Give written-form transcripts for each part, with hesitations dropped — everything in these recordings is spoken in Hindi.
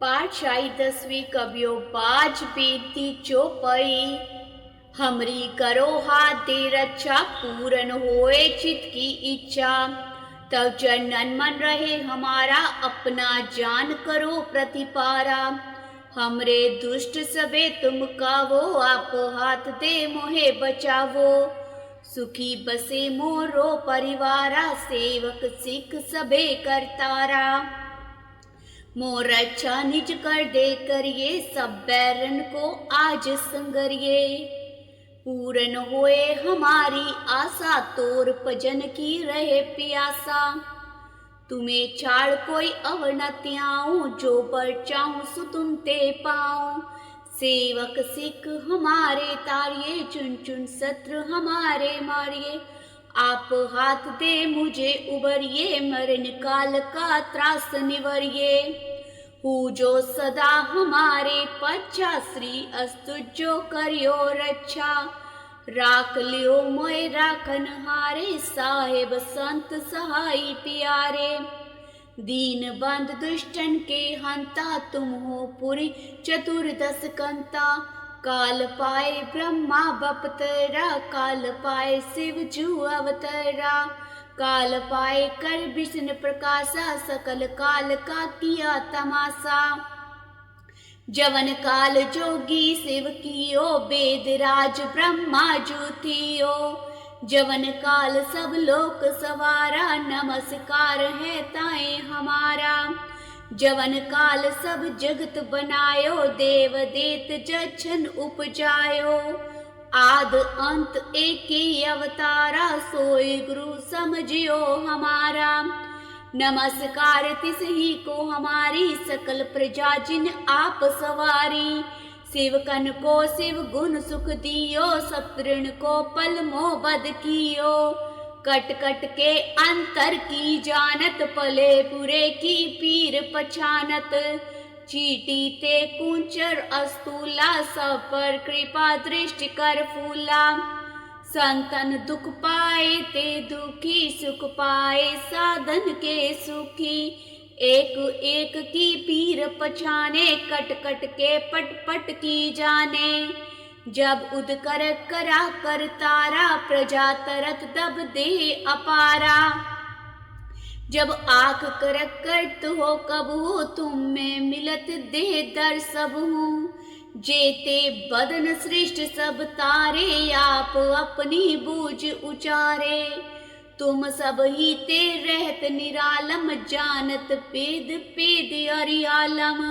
पाठशाही 10वीं कवियो बाज बेटी चौपई। हमरी करो हाथ दे रक्षा, पूरन होए चित की इच्छा। तब जनन मन रहे हमारा, अपना जान करो प्रतिपारा। हमरे दुष्ट सबे तुम कावो, आप हाथ दे मोहे बचावो। सुखी बसे मोरो परिवारा, सेवक सिख सबे करतारा। मोर अच्छा निज कर दे करिए, सब बैरन को आज संगरिए। पूरन होए हमारी आशा, तोर भजन की रहे प्यासा। तुम्हें छाड़ कोई अवर न त्याऊं, जो बर चाहूं सो तुम ते पाऊं। सेवक सिख हमारे तारिये, चुन चुन शत्रु हमारे मारिए। आप हाथ दे मुझे उबरिए, मरण काल का त्रास निवरिए। हूँ जो सदा हमारे पच्छा, श्री अस्तु जो करियो रक्षा। राख लियो मोय राखन हारे, साहेब संत सहाई प्यारे। दीन बंद दुष्टन के हंता, तुम हो पुरी चतुर्दश कंता। काल पाए ब्रह्मा बपतरा, काल पाए शिव जू अवतरा। काल पाए कर विष्णु प्रकाशा, सकल काल का किया तमाशा। जवन काल जोगी शिव कियो, वेद राज ब्रह्मा जू थियो। जवन काल सब लोक सवारा, नमस्कार है ताए हमारा। जवन काल सब जगत बनायो, देव देत जछन उपजायो। आद अंत एक ही अवतारा, सोई गुरु समझियो हमारा। नमस्कार तिस ही को हमारी, सकल प्रजा जिन आप सवारी। शिवकन को शिव गुण सुख दियो, सतृण को पल मोह बद कियो। कट कट के अंतर की जानत, पले बुरे की पीर पछानत। चीटी ते कुंचर अस्तूला, सब पर कृपा दृष्टि कर फूला। संतन दुख पाए ते दुखी, सुख पाए साधन के सुखी। एक एक की पीर पछाने, कट कट के पट पट की जाने। जब उद कर करा कर तारा, प्रजा तरत दब दे अपारा। जब आख कर करत हो कब हो, तुम में मिलत दे दर सब हूँ। जेते बदन सृष्ट सब तारे, आप अपनी बूझ उचारे। तुम सब ही ते रहत निरालम, जानत पेद पेद अरियालम।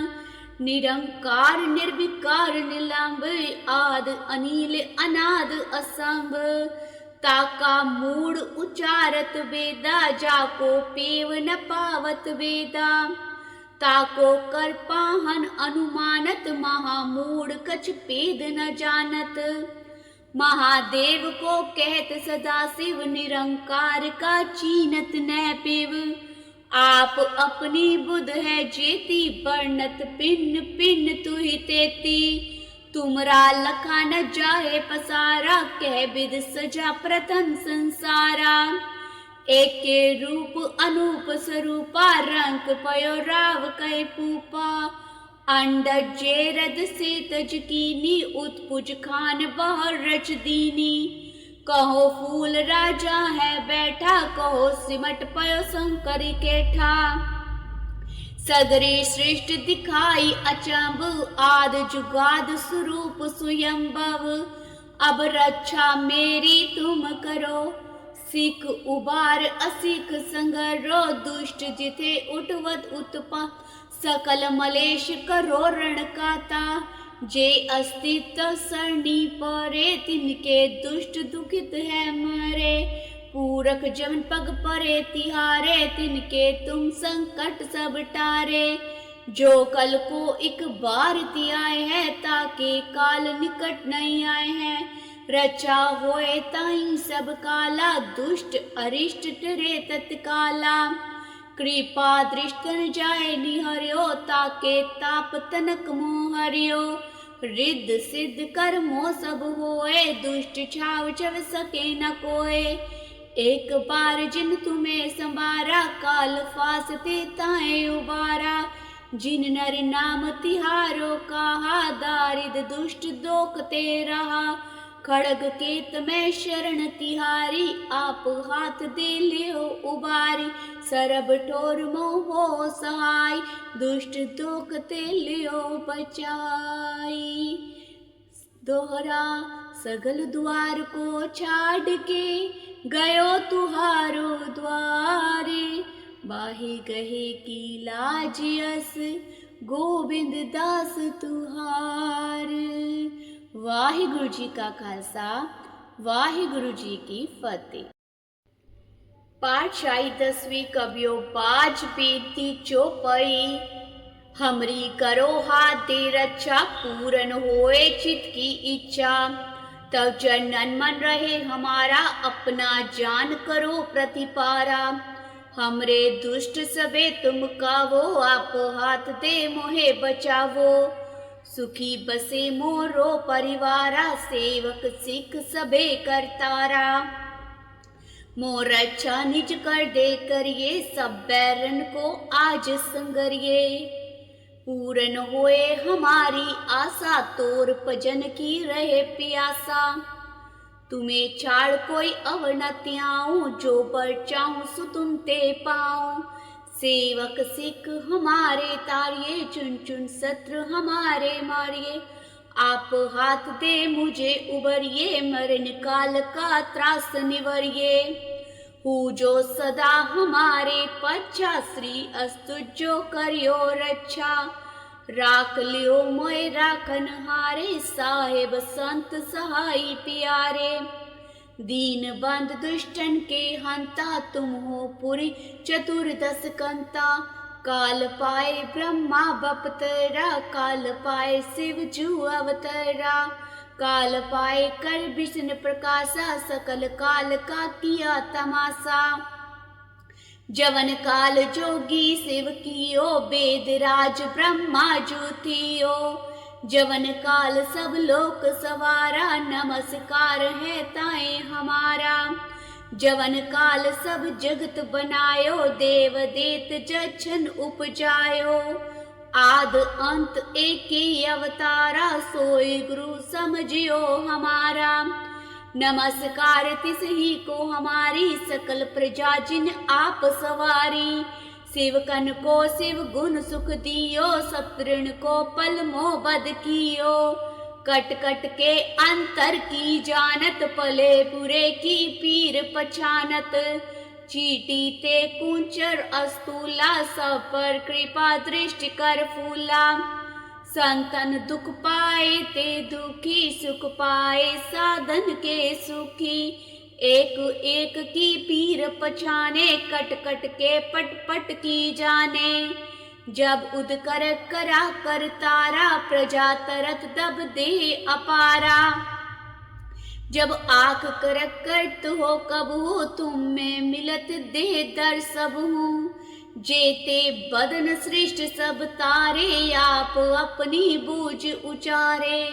निरंकार निर्विकार निलंब, आद अनिल अनाद असंभ। ताका मूड उचारत वेदा, जाको पेव न पावत वेदा। ताको कर पाहन अनुमानत, महामूढ़ कछ पेद न जानत। महादेव को कहत सदा शिव, निरंकार का चीनत न पेव। आप अपनी बुध है जेती, वर्णत पिन पिन तुहि तेती। तुमरा लखा न जाए पसारा, कह विद सजा प्रथम संसारा। एक के रूप अनूप स्वरूपा, रंग पयो राव कै पूपा। अंडज जेरद से तज कीनी, उत्पुज खान बहर रच दीनी। कहो फूल राजा है बैठा, कहो सिमट पयो शंकर केठा। सगरे सृष्टि दिखाई अचंभ, आद जुगाद स्वरूप स्वयंभव। अब रक्षा मेरी तुम करो, सिख उबार असिख संगरो। दुष्ट जिथे उठवत उत्पा, सकल मलेश करो रण काता। जे अस्तित्व सरणी परे, तिनके दुष्ट दुखित है मरे। पूरक जमन पग परे तिहारे, तिनके तुम संकट सब टारे। जो कल को एक बार तियाए है, ताके काल निकट नहीं आए हैं। रचा होए ताई सब काला, दुष्ट अरिष्ट टरे तत्काला। कृपा दृष्टन जाए निहर्यो, ताके ताप तनक मोहर्यो। रिद्ध सिद्ध कर्मो सब होए, दुष्ट छाव छव सके न कोय। एक बार जिन तुम्हें संवारा, काल फास ते ताए उबारा। जिन नर नाम तिहारो कहा, दारिद दुष्ट दोखते रहा। खड़ग केत में शरण तिहारी, आप हाथ दे लियो उबारी। सरब ठोर मोह सहाय, दुष्ट दोखते लियो बचाई। दोहरा सगल द्वार को छाड़ के, गयो तुहारो द्वारे। बाही गहे की लाज यस, गोबिंद दास तुहार। वाहिगुरु जी का खालसा, वाहिगुरु जी की फतेह। पातशाही 10वीं कबियो बाज बेनती चौपाई। हमरी करो हाथ दे रक्षा, पूरन होए चित की इच्छा। तब जनन मन रहे हमारा, अपना जान करो प्रतिपारा। हमरे दुष्ट सबे तुम कावो, आप हाथ दे मोहे बचावो। सुखी बसे मोरो परिवारा, सेवक सिख सबे करतारा। मोर अच्छा निज कर दे करिए, सब बैरन को आज संगरिए। पूरन होए हमारी आशा, तोर भजन की रहे प्यासा। तुम्हें छाड़ कोई अवर न त्याऊं, जो बर चाहूं सो तुम ते पाऊं। सेवक सिख हमारे तारिये, चुन चुन शत्रु हमारे मारिये। आप हाथ दे मुझे उबरिए, मरण काल का त्रास निवरिए। हूँ जो सदा हमारे पच्छा, श्री अस्तु जो करियो रक्षा। राख लियो मोय राखन हारे, साहेब संत सहाय प्यारे। दीन बंद दुष्टन के हंता, तुम हो पुरी चतुर्दश कंता। काल पाए ब्रह्मा बपतरा, काल पाए शिव जू अवतरा। काल पाए कर विष्णु प्रकाशा, सकल काल का किया तमाशा। जवन काल जोगी शिव कियो, वेद राज ब्रह्मा जू थियो। जवन काल सब लोक सवारा, नमस्कार है ताए हमारा। जवन काल सब जगत बनायो, देव देत जछन उपजायो। आद अंत एक ही अवतारा, सोई गुरु समझियो हमारा। नमस्कार तिस ही को हमारी, सकल प्रजा जिन आप सवारी। शिवकन को शिव गुण सुख दियो, शत्रुन को पल मोह बद कियो। कट कट के अंतर की जानत, पले बुरे की पीर पछानत। चीटी ते कुंचर अस्तूला, सब पर कृपा दृष्टि कर फूला। संतन दुख पाए ते दुखी, सुख पाए साधन के सुखी। एक एक की पीर पछाने, कट कट के पट पट की जाने। जब उद कर करा कर तारा, प्रजा तरत दब दे अपारा। जब आख करक करत हो कब हो, तुम में मिलत दे दर सब हूँ। जेते बदन सृष्ट सब तारे, आप अपनी बूझ उचारे।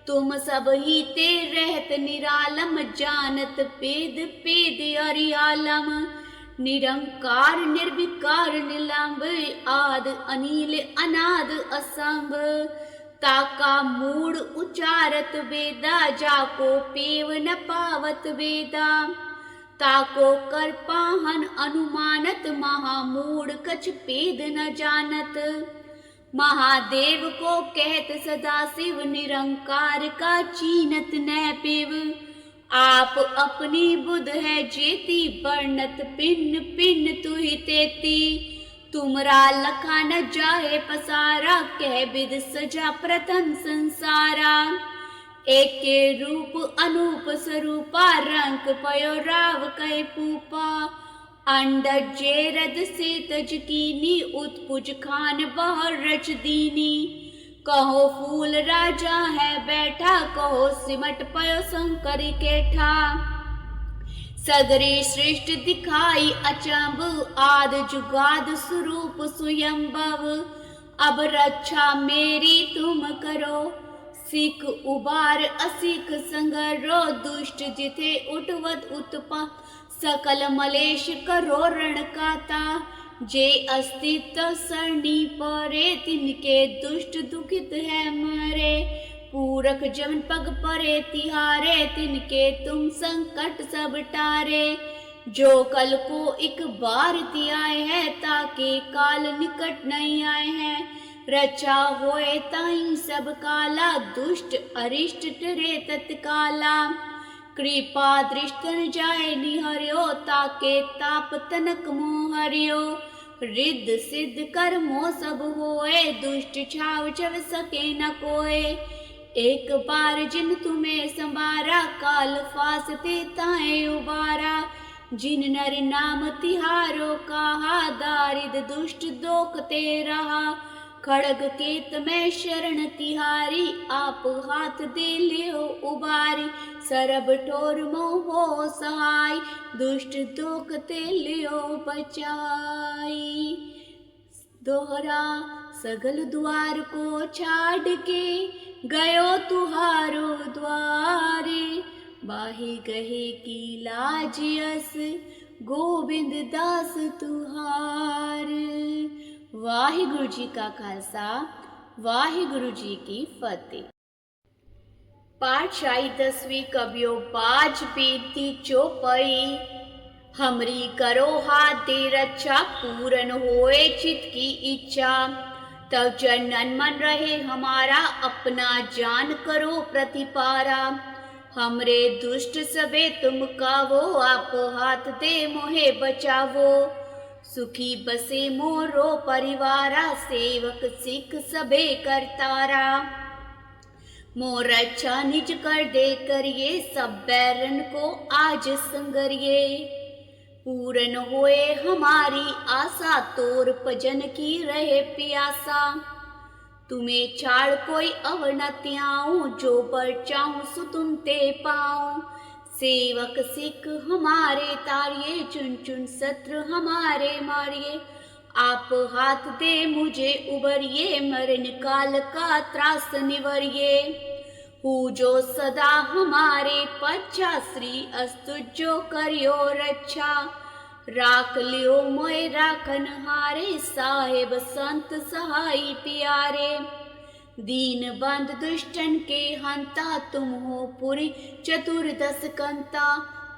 तुम सब ही ते रहत निरालम, जानत पेद पेद अरियालम। निरंकार निर्विकार निलंब, आद अनिल अनाद असंभ। ताका मूड उचारत वेदा, जाको पेव न पावत वेदा। ताको कर पाहन अनुमानत, महामूड कछ पेद न जानत। महादेव को कहत सदा शिव, निरंकार का चीनत न पेव। आप अपनी बुध है जेती, वर्णत पिन पिन तुहि तेती। तुमरा लखा न जाए पसारा, कह विद सजा प्रथम संसारा। एक के रूप अनूप स्वरूपा, रंग पयो राव कै पूपा। अंडज जेरद से तज कीनी, उत्पुज खान बहर रच दीनी। कहो फूल राजा है बैठा, कहो सिमट पयो शंकर केठा। सगरे सृष्टि दिखाई अचंभ, आद जुगाद स्वरूप स्वयंभव। अब रक्षा मेरी तुम करो, सिख उबार असिख संगरो। दुष्ट जिथे उठवत उत्पा, सकल मलेश करो रण काता। जे अस्तित्व सरणी परे तिनके दुष्ट दुखित है मरे। पूरक जमन पग परे तिहारे तिनके तुम संकट सब टारे। जो कल को एक बार तियाए है ताके काल निकट नहीं आए हैं। रचा होए ताई सब काला दुष्ट अरिष्ट टरे तत्काला। कृपा दृष्टन जाए निहर्यो ताके ताप तनक मोहर्यो। रिद्ध सिद्ध कर्मो सब होए दुष्ट छाव छव सके न कोय। एक बार जिन तुम्हें संबारा काल फासते ताए उबारा। जिन नर नाम तिहारो कहा दारिद दुष्ट दोखते रहा। खड़ग केत में शरण तिहारी आप हाथ दे लियो उबारी। सरब ठोर मोह सहाय दुष्ट दोखते लियो बचाई। दोहरा सगल द्वार को छाड़ के गयो तुहारो द्वारे। बाही गहे की लाज यस गोबिंद दास तुहार। वाहिगुरु जी का खालसा वाहिगुरु जी की फतेह। पातशाही 10वीं कबियो बाज बेनती चौपाई। हमरी करो हाथ दे रक्षा पूरन होए चित की इच्छा। तब जनन मन रहे हमारा अपना जान करो प्रतिपारा। हमरे दुष्ट सबे तुम कावो आप हाथ दे मोहे बचावो। सुखी बसे मोरो परिवारा सेवक सिख सबे करतारा। मोर अच्छा निज कर दे करिए सब बैरन को आज संगरिए। पूरन होए हमारी आशा तोर भजन की रहे प्यासा। तुम्हें छाड़ कोई अवर न त्याऊं जो बर चाहूं सो तुम ते पाऊं। सेवक सिख हमारे तारिये चुन चुन शत्रु हमारे मारिए। आप हाथ दे मुझे उबरिए मरण काल का त्रास निवरिए। हूँ जो सदा हमारे पच्छा श्री अस्तु जो करियो रक्षा। राख लियो मोय राखन हारे साहेब संत सहाय प्यारे। दीन बंद दुष्टन के हंता तुम हो पुरी चतुर्दश कंता।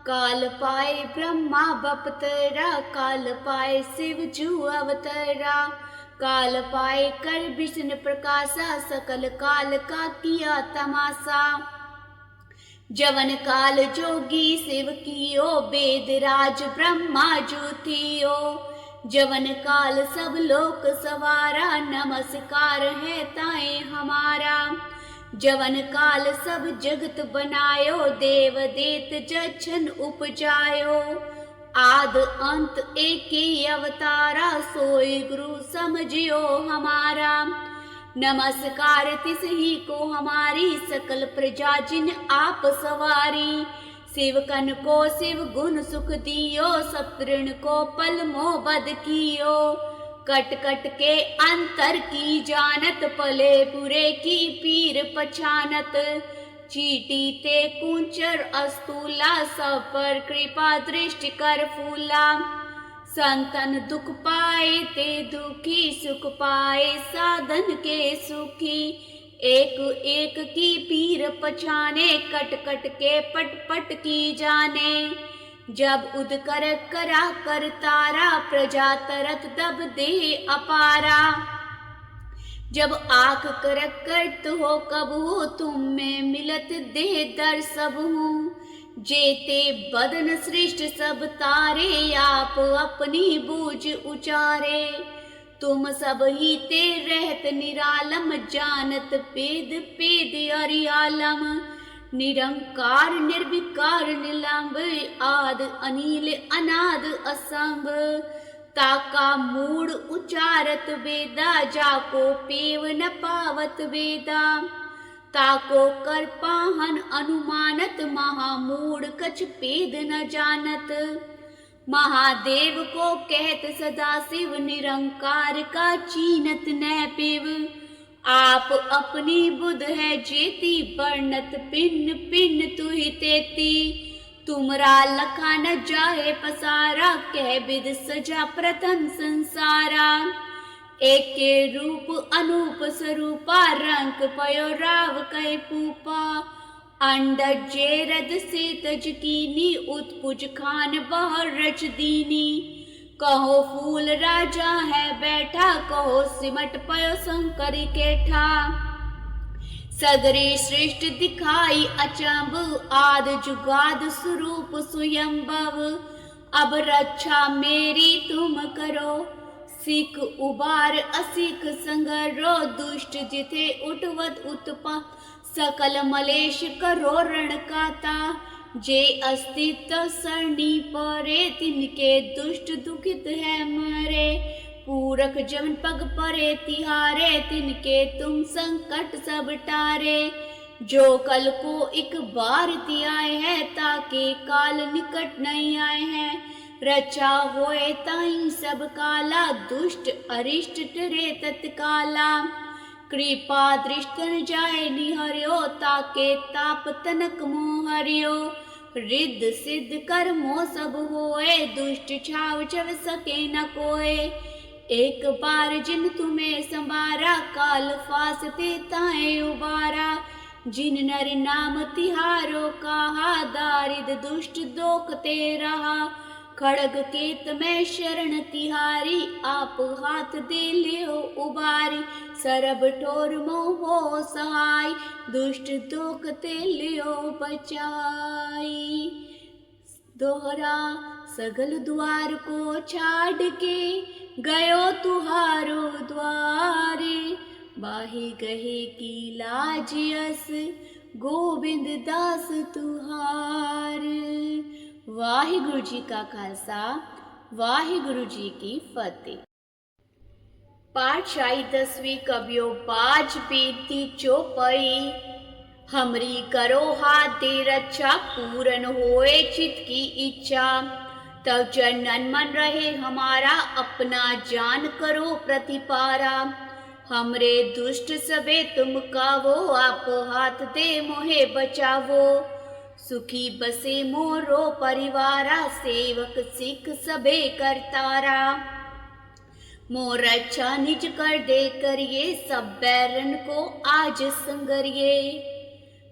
काल पाए ब्रह्मा बपतरा काल पाए शिव जू अवतरा। काल पाए कर विष्णु प्रकाशा सकल काल का किया तमाशा। जवन काल जोगी शिव कियो वेद राज ब्रह्मा जू थियो। जवन काल सब लोक सवारा नमस्कार है ताए हमारा। जवन काल सब जगत बनायो देव देत जछन उपजायो। आद अंत एक ही अवतारा सोई गुरु समझियो हमारा। नमस्कार तिस ही को हमारी सकल प्रजा जिन आप सवारी। शिवकन को शिव गुण सुख दियो सतृण को पल मोह बद कियो। कट कट के अंतर की जानत पले बुरे की पीर पछानत। चीटी ते कुंचर अस्तूला सब पर कृपा दृष्टि कर फूला। संतन दुख पाए ते दुखी सुख पाए साधन के सुखी। एक एक की पीर पछाने कट कट के पट पट की जाने। जब उद कर करा कर तारा प्रजा तरत दब दे अपारा। जब आख कर करत हो कब हो तुम में मिलत दे दर सब हूँ। जेते बदन सृष्ट सब तारे आप अपनी बूझ उचारे। तुम सब ही ते रहत निरालम जानत पेद पेद अरियालम। निरंकार निर्विकार निलंब आद अनिल अनाद असंभ। ताका मूड उचारत वेदा जाको पेव न पावत वेदा। ताको कर पाहन अनुमानत महामूढ़ कछ पेद न जानत। महादेव को कहत सदा शिव निरंकार का चीनत न पिव। आप अपनी बुध है जेती वर्णत पिन्न पिन्न तुहि तेती। तुमरा लखा न जाहे पसारा, कह विद सजा प्रथम संसारा। एक के रूप अनूप स्वरूपा, रंग पयो राव कै पूपा। अंडज जे रद से तज कीनी, उत्पुज खान बहर रच दीनी। कहो फूल राजा है बैठा, कहो सिमट पयो शंकर केठा। सगरे श्रेष्ठ दिखाई अचंब, आद जुगाद स्वरूप स्वयंभव। अब रक्षा मेरी तुम करो, सिख उबार असिख संगरो। दुष्ट जिथे उठवत उत्पा, सकल मलेश करो रण काता। जे अस्तित्व सरणी परे, तिनके दुष्ट दुखित है मरे। पूरख जमन पग परे तिहारे, तिनके तुम संकट सब टारे। जो कल को एक बार आए है, ताके काल निकट नहीं आए हैं। रचा होए ताई सब काला, दुष्ट अरिष्ट टरे तत्काला। कृपा दृष्ट न जाए निहर्यो, ताके ताप तनक मोह हरियो। रिद्ध सिद्ध कर्मो सब होए, दुष्ट छाव चव सके न कोय। एक बार जिन तुम्हें संबारा, काल फासते ताए उबारा। जिन नर नाम तिहारो कहा, दारिद दुष्ट दोखते रहा। खड़ग केत में शरण तिहारी, आप हाथ दे लियो उबारी। सरब ठोर मोह सहाय, दुष्ट दोखते लियो बचाई। दोहरा सगल द्वार को छाड़ के, गयो तुहारो द्वारे। बाही गहे की लाज यस, गोविंद दास तुहार। वाहिगुरु जी का खालसा, वाहिगुरु जी की फतेह। पातशाही 10वीं कबियो बाज बेनती चौपाई। हमरी करो हाथ दे रक्षा, पूरन होए चित की इच्छा। तब चरणन मन रहे हमारा, अपना जान करो प्रतिपारा। हमरे दुष्ट सबे तुम कावो, आप हाथ दे मोहे बचावो। सुखी बसे मोरो परिवारा, सेवक सिख सबे करतारा। मोर अच्छा निज कर दे करिए, सब बैरन को आज संगरिए।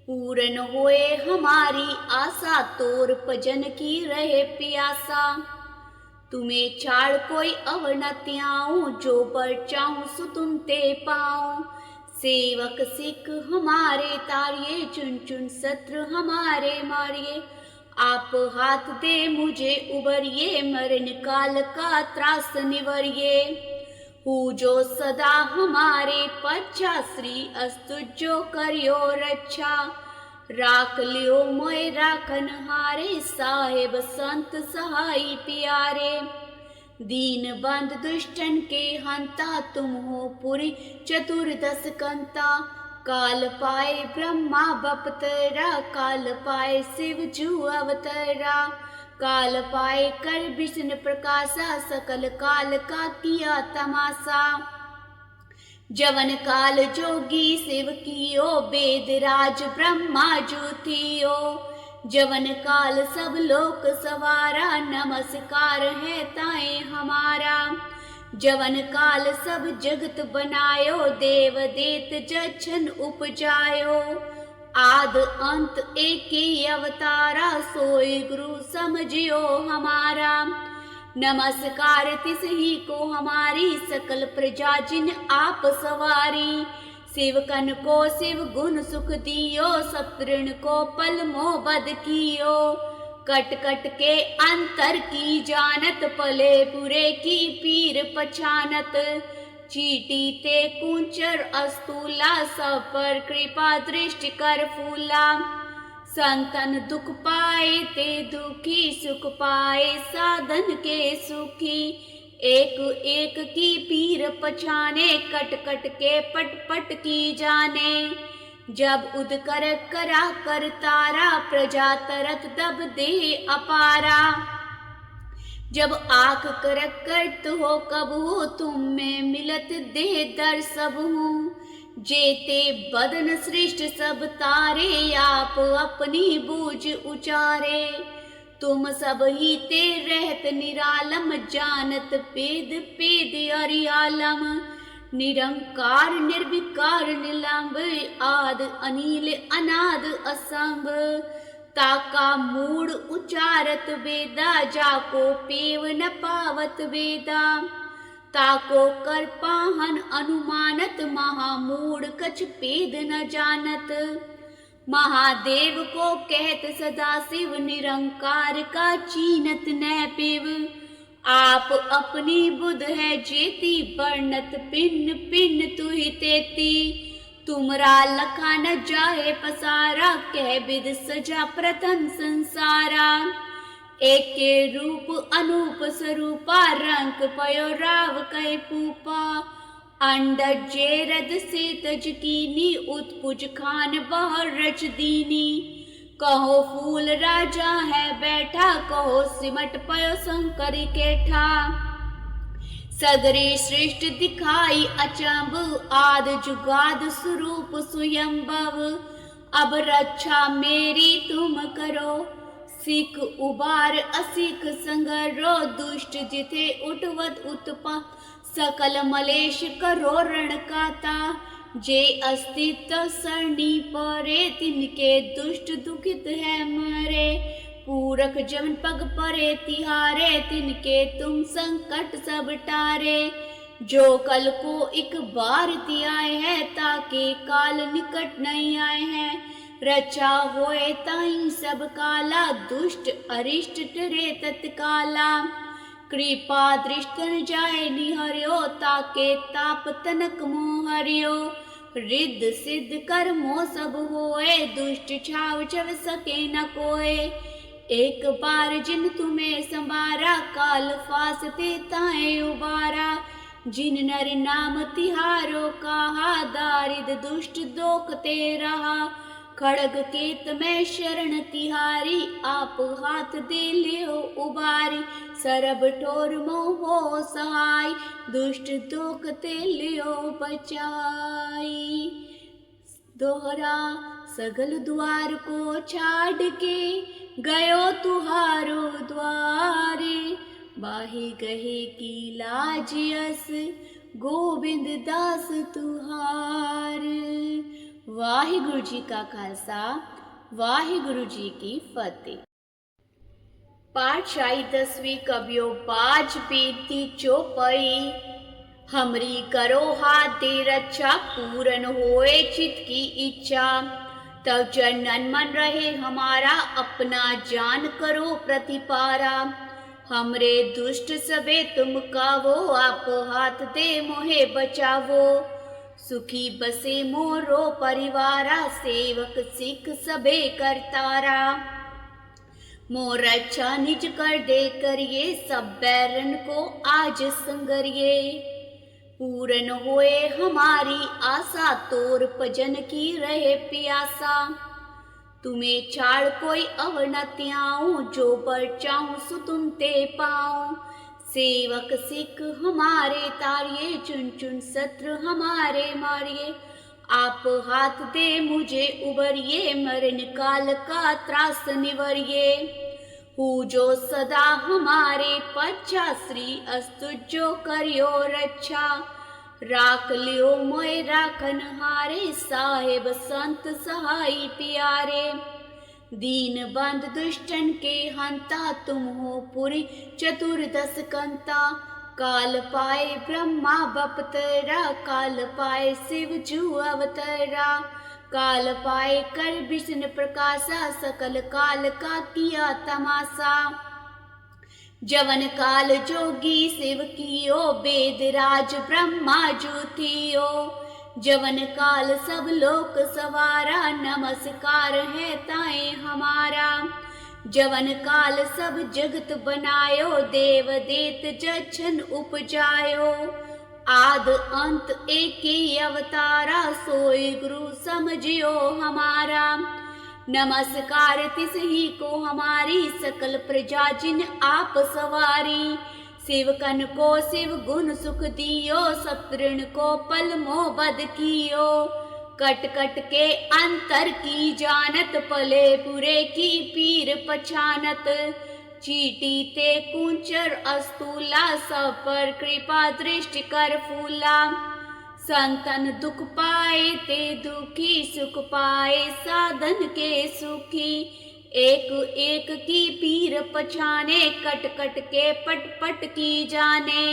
पूरन होए हमारी आशा, तोर भजन की रहे प्यासा। तुम्हें छाड़ कोई अवनति आऊं, जो बर चाहूं सो तुम ते पाऊं। सेवक सिख हमारे तारिये, चुन चुन शत्रु हमारे मारिए। आप हाथ दे मुझे उबरिए, मरण काल का त्रास निवरिए। हूँ जो सदा हमारे पच्छा, श्री अस्तु जो करियो रक्षा। राख लियो मोय राखन हारे, साहेब संत सहाय प्यारे। दीन बंद दुष्टन के हंता, तुम हो पुरी चतुर्दश कंता। काल पाए ब्रह्मा बपतरा, काल पाए शिव जू अवतरा। काल पाए कर विष्णु प्रकाशा, सकल काल का किया तमाशा। जवन काल जोगी शिव कियो, वेद राज ब्रह्मा जू थियो। जवन काल सब लोक सवारा, नमस्कार है ताए हमारा। जवन काल सब जगत बनायो, देव देत जछन उपजायो। आद अंत एक ही अवतारा, सोई गुरु समझियो हमारा। नमस्कार तिस ही को हमारी, सकल प्रजा जिन आप सवारी। शिवकन को शिव गुण सुख दियो, शत्रुन को पल मोह बद कियो। कट कट के अंतर की जानत, पले बुरे की पीर पछानत। चीटी ते कुंचर अस्तूला, सब पर कृपा दृष्टि कर फूला। संतन दुख पाए ते दुखी, सुख पाए साधन के सुखी। एक एक की पीर पछाने, कट कट के पट पट की जाने। जब उद कर करा कर तारा, प्रजा तरत दब दे अपारा। जब आख कर करत हो कब हो, तुम में मिलत दे दर सब हूँ। जेते बदन सृष्ट सब तारे, आप अपनी बूझ उचारे। तुम सब ही ते रहत निरालम, जानत पेद पेद अरियालम। निरंकार निर्विकार निलंब, आद अनिल अनाद असंभ। ताका मूड उचारत वेदा, जाको पेव न पावत वेदा। ताको कर पाहन अनुमानत, महामूढ़ कछ पेद न जानत। महादेव को कहत सदा शिव, निरंकार का चीनत न पिव। आप अपनी बुध है जेती, वर्णत पिन्न पिन्न तुहि तेती। तुमरा लखा न जाए पसारा, कह विद सजा प्रथम संसारा। एक के रूप अनूप स्वरूपा, रंक पयो राव कै पूपा। अंडज जेरद से तज कीनी, उत्पुज खान बहर रच दीनी। कहो फूल राजा है बैठा, कहो सिमट पयो शंकर केठा। सगरे श्रेष्ठ दिखाई अचंभ, आद जुगाद स्वरूप स्वयंभव। अब रक्षा मेरी तुम करो, सिख उबार असिख संगरो। दुष्ट जिथे उठवत उत्पा, सकल मलेश करो रण काता। जे अस्तित्व सरणी परे, तिनके दुष्ट दुखित है मरे। पूरख जमन पग परे तिहारे, तिनके तुम संकट सब टारे। जो कल को एक बार तियाए है, ताके काल निकट नहीं आए हैं। रचा होए ताई सब काला, दुष्ट अरिष्ट टरे तत्काला। कृपा दृष्टन जाए निहर्यो, ताके ताप तनक मोह हरियो। रिद्ध सिद्ध कर्मो सब होए, दुष्ट छाव चव सके न कोय। एक बार जिन तुम्हें संबारा, काल फासते ताए उबारा। जिन नर नाम तिहारो कहा, दारिद दुष्ट दोखते रहा। खड़ग केत में शरण तिहारी, आप हाथ दे लियो उबारी। सरब ठोर मोहो सहाय, दुष्ट दोखते लियो बचाई। दोहरा सगल द्वार को छाड़ के, गयो तुहारो द्वारे। बाही गहे की लाज यस, गोविंद दास तुहार। वाहिगुरु जी का खालसा, वाहिगुरु जी की फतेह। पाठशाही 10वीं कबियो बाज बेनती चौपाई। हमरी करो हाथ दे रक्षा, पूरन होए चित की इच्छा। तब जनन मन रहे हमारा, अपना जान करो प्रतिपारा। हमरे दुष्ट सबे तुम कावो, आप हाथ दे मोहे बचावो। सुखी बसे मोरो परिवारा, सेवक सिख सबे करतारा। मोर रक्षा निज कर दे करिए, सब बैरन को आज संगरिए। पूरन होए हमारी आशा, तोर भजन की रहे प्यासा। तुम्हें छाड़ कोई अवनति आऊं, जो बर चाहूं सो तुम ते पाऊं। सेवक सिख हमारे तारिये, चुन चुन शत्रु हमारे मारिये। आप हाथ दे मुझे उबरिए, मरण काल का त्रास निवरिए। हूँ जो सदा हमारे पच्छा, श्री अस्तु जो करियो रक्षा। राख लियो मोय राखन हारे, साहेब संत सहाई प्यारे। दीन बंद दुष्टन के हंता, तुम हो पुरी चतुर्दश कंता। काल पाए ब्रह्मा बपतरा, काल पाए शिव जू अवतरा। काल पाए कर विष्णु प्रकाशा, सकल काल का किया तमाशा। जवन काल जोगी शिव कियो, वेद राज ब्रह्मा जू थियो। जवन काल सब लोक सवारा, नमस्कार है ताए हमारा। जवन काल सब जगत बनायो, देव देत जछन उपजायो। आद अंत एक ही अवतारा, सोई गुरु समझियो हमारा। नमस्कार तिस ही को हमारी, सकल प्रजा जिन आप सवारी। शिवकन को शिव गुण सुख दियो, शत्रुन को पल मोह बद कियो। कट कट के अंतर की जानत, पले बुरे की पीर पछानत। चीटी ते कुंचर अस्तूला, सब पर कृपा दृष्टि कर फूला। संतन दुख पाए ते दुखी, सुख पाए साधन के सुखी। एक एक की पीर पछाने, कट कट के पट पट की जाने।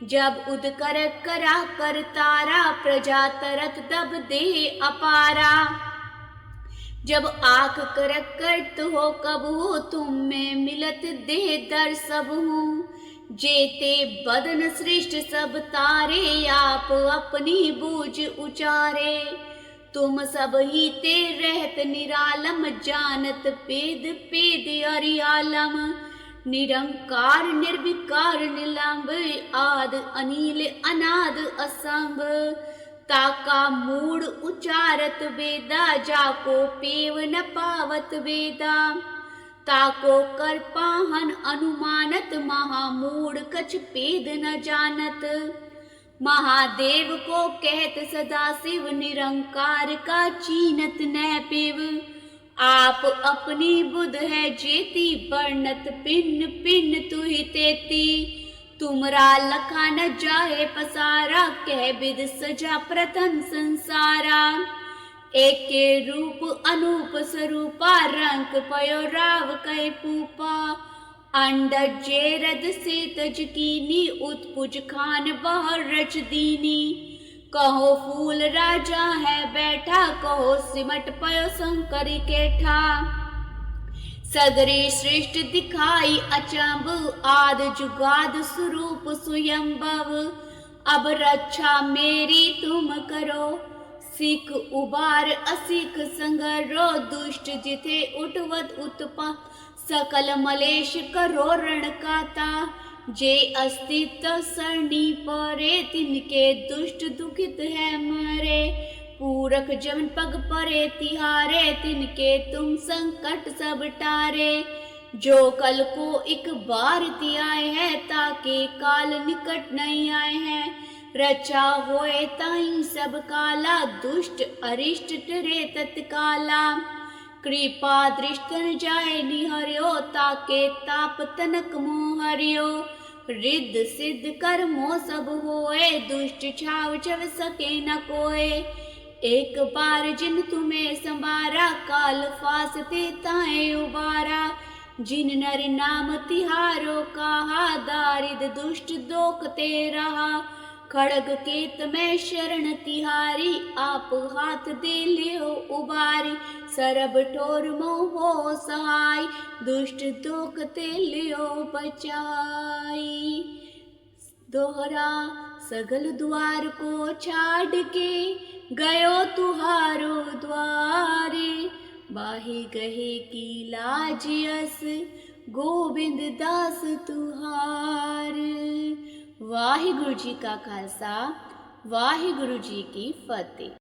जब उद कर करा कर तारा, प्रजा तरत दब दे अपारा। जब आख कर करत हो कब हो, तुम में मिलत दे दर सब हूँ। जेते बदन सृष्ट सब तारे, आप अपनी बूझ उचारे। तुम सब ही ते रहत निरालम, जानत पेद पेद अरियालम। निरंकार निर्विकार निलंब, आद अनिल अनाद असंभ। ताका मूड उचारत वेदा, जाको पेव न पावत वेदा। ताको कर पाहन अनुमानत, महामूढ़ कछ पेद न जानत। महादेव को कहत सदा शिव, निरंकार का चीनत न पिव। आप अपनी बुध है जेती, वर्णत पिन पिन तुहि तेती। तुमरा लखा न जाए पसारा, कह विद सजा प्रथम संसारा। एक के रूप अनूप स्वरूपा, रंक पयो राव कै पूपा। अंडज जेरद से तज कीनी, उत्पुज खान बहर रच दीनी। कहो फूल राजा है बैठा, कहो सिमट पयो शंकर केठा। सगरी सृष्टि दिखाई अचंभ, आद जुगाद स्वरूप स्वयंभव। अब रक्षा मेरी तुम करो, सिख उबार असिख संगरो। दुष्ट जिथे उठवत उत्पा, सकल मलेश करो रण काता। जे अस्तित्व सरणी परे, तिनके दुष्ट दुखित है मरे। पूरक जमन पग परे तिहारे, तिनके तुम संकट सब टारे। जो कल को एक बार तियाए है, ताके काल निकट नहीं आए हैं। रचा होए ताई सब काला, दुष्ट अरिष्ट टरे तत्काला। कृपा दृष्टन जाए निहर्यो, ताके ताप तनक मोहर्यो। रिद्ध सिद्ध कर्मो सब होए, दुष्ट छाव चव सके न कोय। एक बार जिन तुम्हें संवारा, काल फासते ताए उबारा। जिन नर नाम तिहारो कहा, दारिद दुष्ट दोखते रहा। खड़ग केत में शरण तिहारी, आप हाथ दे लियो उबारी। सरब ठोर मोह सहाय, दुष्ट दोखते लियो बचाई। दोहरा सगल द्वार को छाड़ के, गयो तुहारो द्वारे। बाही गहे की लाज यस, गोविंद दास तुहार। वाहिगुरु जी का खालसा, वाहिगुरु जी की फतेह।